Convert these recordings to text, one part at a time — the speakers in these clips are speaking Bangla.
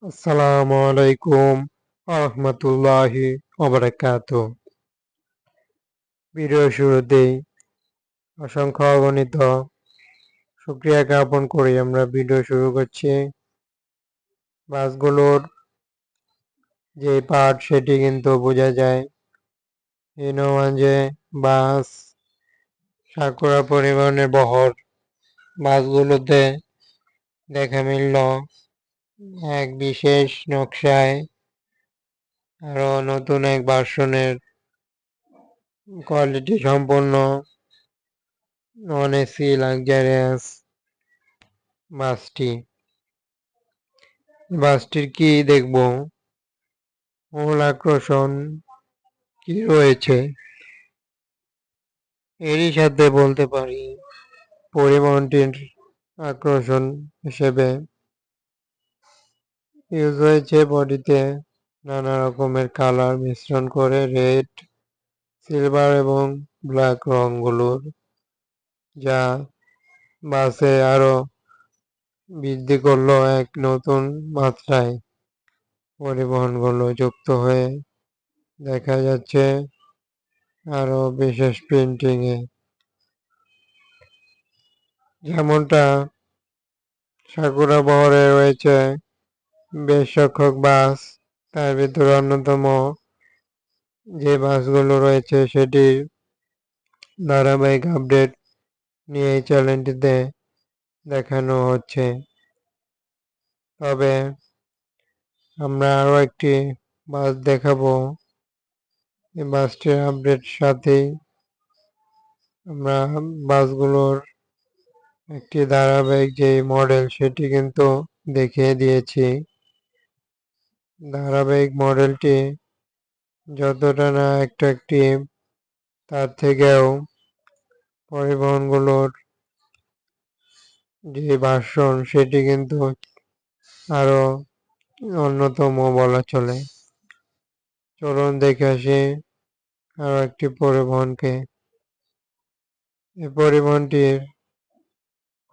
আসসালামু আলাইকুম রহমতুল্লাহি ওবারাকাতু। ভিডিও শুরুতেই অসংখ্য অগণিত শুকরিয়া জ্ঞাপন করি আমরা ভিডিও শুরু করছি। বাসগুলোর যে পার্ট সেটি কিন্তু বোঝা যায়। হিনোয়াঞ্জে বাস সাকুরা পরিবহনের বহর বাসগুলোতে দেখা মিলল এক বিশেষ নকশায় আরো নতুন এক ভার্সনের কোয়ালিটি সম্পন্ন নন এসি লাক্সারিয়াস বাসটির কি দেখব, মূল আকর্ষণ কি রয়েছে এরই সাথে বলতে পারি পরিবহনটির আকর্ষণ হিসেবে ইউজ হয়েছে বডিতে নানা রকমের কালার মিশ্রণ করে রেড, সিলভার এবং ব্ল্যাক রঙগুলোর, যা বাসে আরো বৃদ্ধি করলো এক নতুন মাত্রায়। পরিবহনগুলো যুক্ত হয়ে দেখা যাচ্ছে আরো বিশেষ প্রিন্টিং এ, যেমনটা সাকুরা বহরে রয়েছে বেশ সংখ্যক বাস। তার ভিতরে অন্যতম যে বাসগুলো রয়েছে সেটির ধারাবাহিক আপডেট নিয়ে এই চ্যানেলটিতে দেখানো হচ্ছে। তবে আমরা আরো একটি বাস দেখাবো। এই বাসটির আপডেট সাথেই আমরা বাসগুলোর একটি ধারাবাহিক যে মডেল সেটি কিন্তু দেখিয়ে দিয়েছি। ধারাবাহিক মডেলটি যতটা না অ্যাট্রাকটিভ তার থেকেও পরিবহনগুলোর যে ভার্সন সেটি কিন্তু আরো অন্যতম বলা চলে। চলুন দেখে আসি আরো একটি পরিবহনকে। এই পরিবহনটির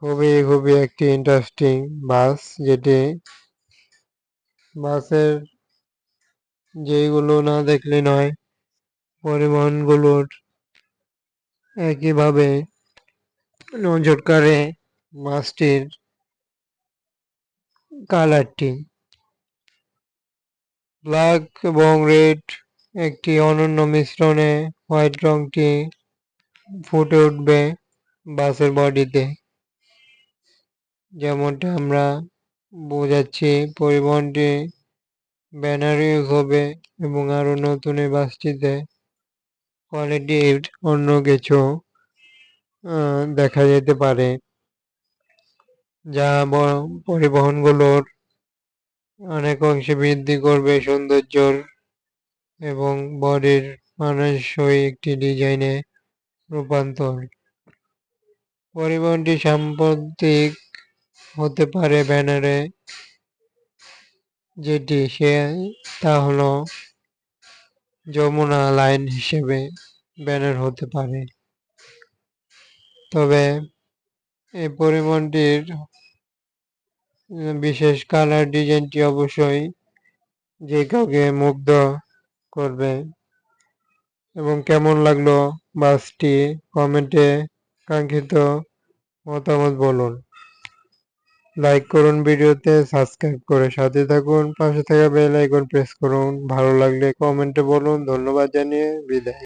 খুবই একটি ইন্টারেস্টিং বাস, যেটি বাসের যেইগুলো না দেখলে নয়, পরিবহনগুলোর একইভাবে নজর কাড়ে বাসটির কালারটি। ব্ল্যাক এবং রেড একটি অনন্য মিশ্রণে হোয়াইট রংটি ফুটে উঠবে বাসের বডিতে, যেমনটা আমরা বোঝাচ্ছি। পরিবহনটি ব্যানার ইউজ হবে এবং আরো নতুন এই বাসটিতে কোয়ালিটির অন্য কিছু দেখা যেতে পারে, যা পরিবহনগুলোর অনেক অংশে বৃদ্ধি করবে সৌন্দর্যর এবং বডির মানানসই একটি ডিজাইনে রূপান্তর। পরিবহনটি সাম্প্রতিক হতে পারে ব্যানারে, যেটি তা হলো যমুনা লাইন হিসেবে ব্যানার হতে পারে। তবে এই পরিবহনটির বিশেষ কালার ডিজাইনটি অবশ্যই যে কাউকে মুগ্ধ করবে। এবং কেমন লাগলো বাসটি কমেন্টে কাঙ্ক্ষিত মতামত বলুন। লাইক করুন ভিডিওতে, সাবস্ক্রাইব করে সাথে থাকুন, পাশে থাকা বেল আইকন প্রেস করুন। ভালো লাগলে কমেন্টে বলুন। ধন্যবাদ জানিয়ে বিদায়।